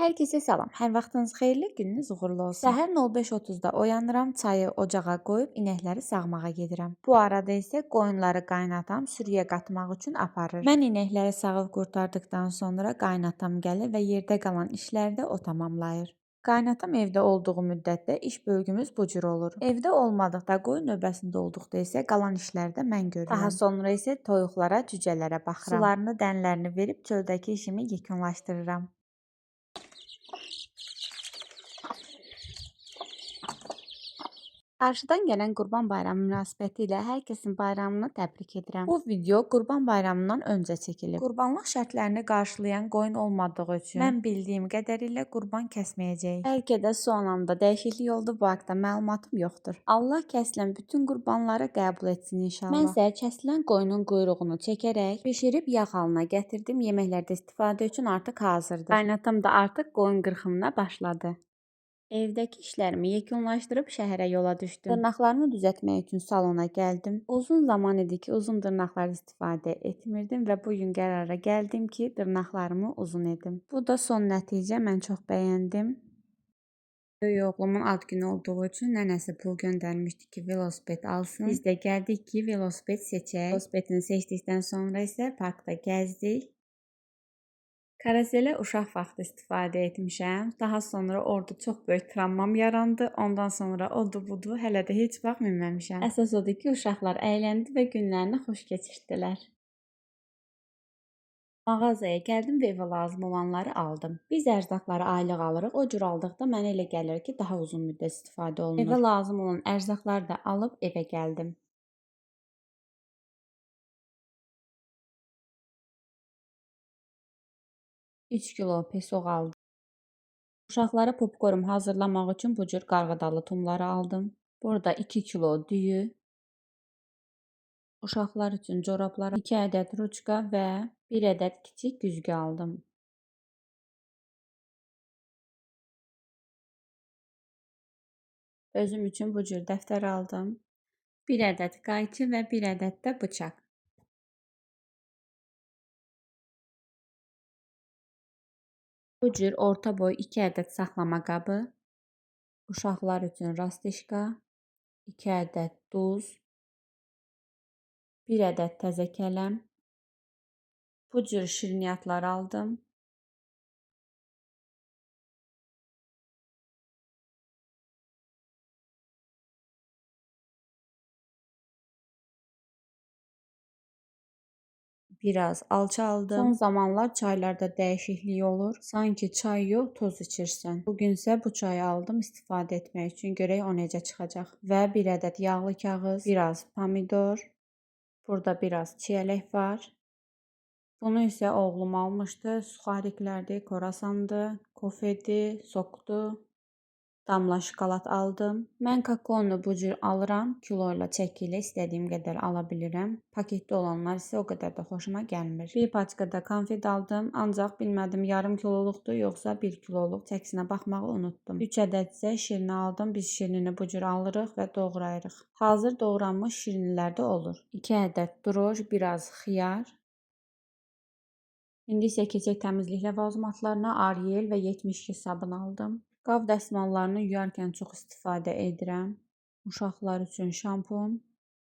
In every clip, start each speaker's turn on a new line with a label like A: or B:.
A: Hər kəsə salam. Hər vaxtınız xeyirli, gününüz uğurlu olsun. Səhər 05:30-da oyanıram, çayı ocağa qoyub inəkləri sağmağa gedirəm. Bu arada isə qoyunları qaynatam sürüyə qatmaq üçün aparır. Mən inəkləri sağıb qurtardıqdan sonra qaynatam gəlir və yerdə qalan işləri də o tamamlayır. Qaynatam evdə olduğu müddətdə iş bölgümüz bu cür olur. Evdə olmadıqda, qoyun növbəsində olduqda isə qalan işləri də mən görürəm. Daha sonra isə toyuqlara, cücələrə baxıram. Sularını, dənlərini verib çöldəki işimi yekunlaşdırıram. Qarşıdan gələn Qurban Bayramı münasibətilə hər kəsin bayramını təbrik edirəm. Bu video Qurban Bayramından öncə çəkilib. Qurbanlıq şərtlərini qarşılayan qoyun olmadığı üçün mən bildiyim qədərilə qurban kəsməyəcəyik. Bəlkə də son anda dəyişiklik oldu, bu haqda məlumatım yoxdur. Allah kəsilən bütün qurbanları qəbul etsin inşallah. Mən isə kəsilən qoyunun quyruğunu çəkərək bişirib yağ halına gətirdim. Yeməklərdə istifadə üçün artıq hazırdır. Qaynatam da artıq qoyun qırxımına başladı. Evdəki işlərimi yekunlaşdırıb şəhərə yola düşdüm. Dırnaqlarımı düzəltmək üçün salona gəldim. Uzun zaman idi ki, uzun dırnaqlar istifadə etmirdim və bu gün qərara gəldim ki, dırnaqlarımı uzun edim. Bu da son nəticə, mən çox bəyəndim. Böyük oğlumun ad günü olduğu üçün nənəsi pul göndərmişdi ki, velosiped alsın. Biz də gəldik ki, velosiped seçək. Velosipedini seçdikdən sonra isə parkda gəzdik. Karuselə uşaq vaxtı istifadə etmişəm. Daha sonra orada çox böyük travmam yarandı. Ondan sonra odu budu hələ də heç vaxt minməmişəm. Əsas odur ki, uşaqlar əyləndi və günlərini xoş keçirdilər. Mağazaya gəldim və evə lazım olanları aldım. Biz ərzaqları aylıq alırıq. O cür aldıqda mənə elə gəlir ki, daha uzun müddət istifadə olunur. Evə lazım olan ərzaqları da alıb evə gəldim. Üç kilo pesoq aldım. Uşaqlara popkorn hazırlamaq üçün bu cür qarğıdalı tumları aldım. Burada 2 kilo düyü, uşaqlar üçün corablar, 2 ədəd ruçka və 1 ədəd kiçik güzgü aldım. Özüm üçün bu cür dəftər aldım. 1 ədəd qayçı və 1 ədəd də bıçaq. Bu cür orta boy 2 ədəd saxlama qabı, uşaqlar üçün rastişka, 2 ədəd duz, 1 ədəd təzə kələm, bu cür şirniyyatlar aldım. Biraz alça aldım. Son zamanlar çaylarda dəyişiklik olur. Sanki çay yox, toz içirsən. Bugünsə bu çayı aldım istifadə etmək üçün. Görək o necə çıxacaq. Və 1 ədəd yağlı kağız, biraz pomidor. Burada biraz çiyələk var. Bunu isə oğlum almışdı. Suxariklərdir, korasandır, kofedir, sokdur. Damla şokolad aldım. Mən kakaonu bu cür alıram. Kilo ilə çəki ilə istədiyim qədər ala bilirəm. Paketdə olanlar isə o qədər də xoşuma gəlmir. Bir paçkada konfet aldım. Ancaq bilmədim yarım kiloluqdur yoxsa 1 kiloluq. Çəkisinə baxmağı unutdum. 3 ədəd isə şirini aldım. Biz şirini bu cür alırıq və doğrayırıq. Hazır doğranmış şirinlər də olur. 2 ədəd droj, biraz xiyar. İndi isə keçək təmizlik ləvazimatlarına. Ariel və 72 sabun aldım. Qav dəsmallarını yuyarkən çox istifadə edirəm. Uşaqlar üçün şampun.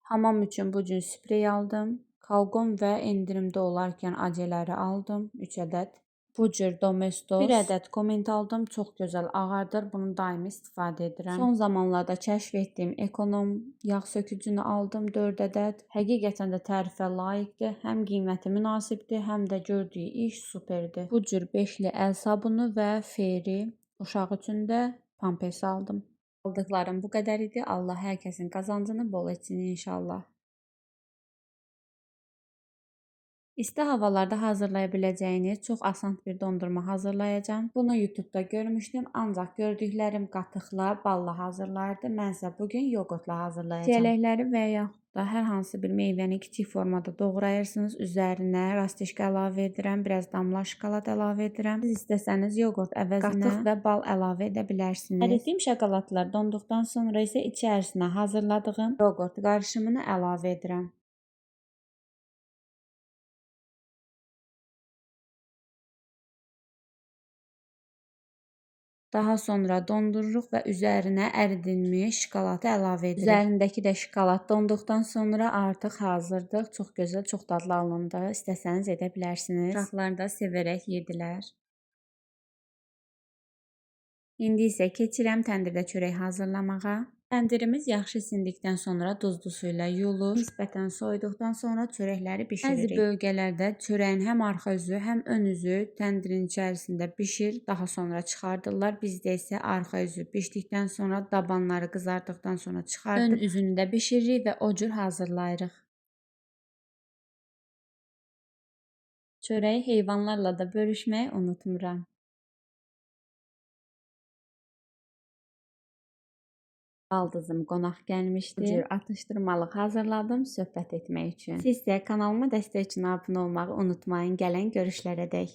A: Hamam üçün bu cür sprey aldım. Kalqon və endirimdə olarkən aceləri aldım. 3 ədəd. Bu cür domestos. 1 ədəd komment aldım. Çox gözəl ağardır. Bunu daimi istifadə edirəm. Son zamanlarda kəşf etdiyim ekonom yağ sökücünü aldım. 4 ədəd. Həqiqətən də tərifə layiqdir. Həm qiyməti münasibdir, həm də gördüyü iş superdir. Bu cür 5-li əl sabunu və feri. Uşaq üçün də pampers aldım. Aldıqlarım bu qədər idi. Allah hər kəsin qazancını bol etsin inşallah. İsti havalarda hazırlaya biləcəyiniz çox asan bir dondurma hazırlayacağım. Bunu YouTube'da görmüşdüm, ancaq gördüklərim qatıqla, balla hazırlardı. Mən isə bugün yoğurtla hazırlayacağım. Çiyələkləri və yaxud da hər hansı bir meyvəni kiçik formada doğrayırsınız. Üzərinə rastişka əlavə edirəm, biraz damla şokolad əlavə edirəm. Siz istəsəniz yoğurt əvəzinə qatıq və bal əlavə edə bilərsiniz. Əridiyim şokoladlar donduqdan sonra isə içərisinə hazırladığım yoğurt qarışımını əlavə edirəm. Daha sonra dondururuq və üzərinə əridilmiş şokoladı əlavə edirik. Üzərindəki də şokolad donduqdan sonra artıq hazırdır. Çox gözəl, çox dadlı alındı. İstəsəniz edə bilərsiniz. Uşaqlar da sevərək yedilər. İndi isə keçirəm təndirdə çörək hazırlamağa. Təndirimiz yaxşı isindikdən sonra duzlu su ilə yuyulur. Nisbətən soyuduqdan sonra çörəkləri bişiririk. Bəzi bölgələrdə çörəyin həm arxa üzü, həm ön üzü təndirin içərisində bişir, daha sonra çıxardırlar. Bizdə isə arxa üzü bişdikdən sonra, dabanları qızardıqdan sonra çıxardıb ön üzünü də bişiririk və o cür hazırlayırıq. Çörəyi heyvanlarla da bölüşməyi unutmuram. Baldızım qonaq gəlmişdi. Bu cür atışdırmalıq hazırladım söhbət etmək üçün. Siz də kanalıma dəstək üçün abunə olmağı unutmayın. Gələn görüşlərədək.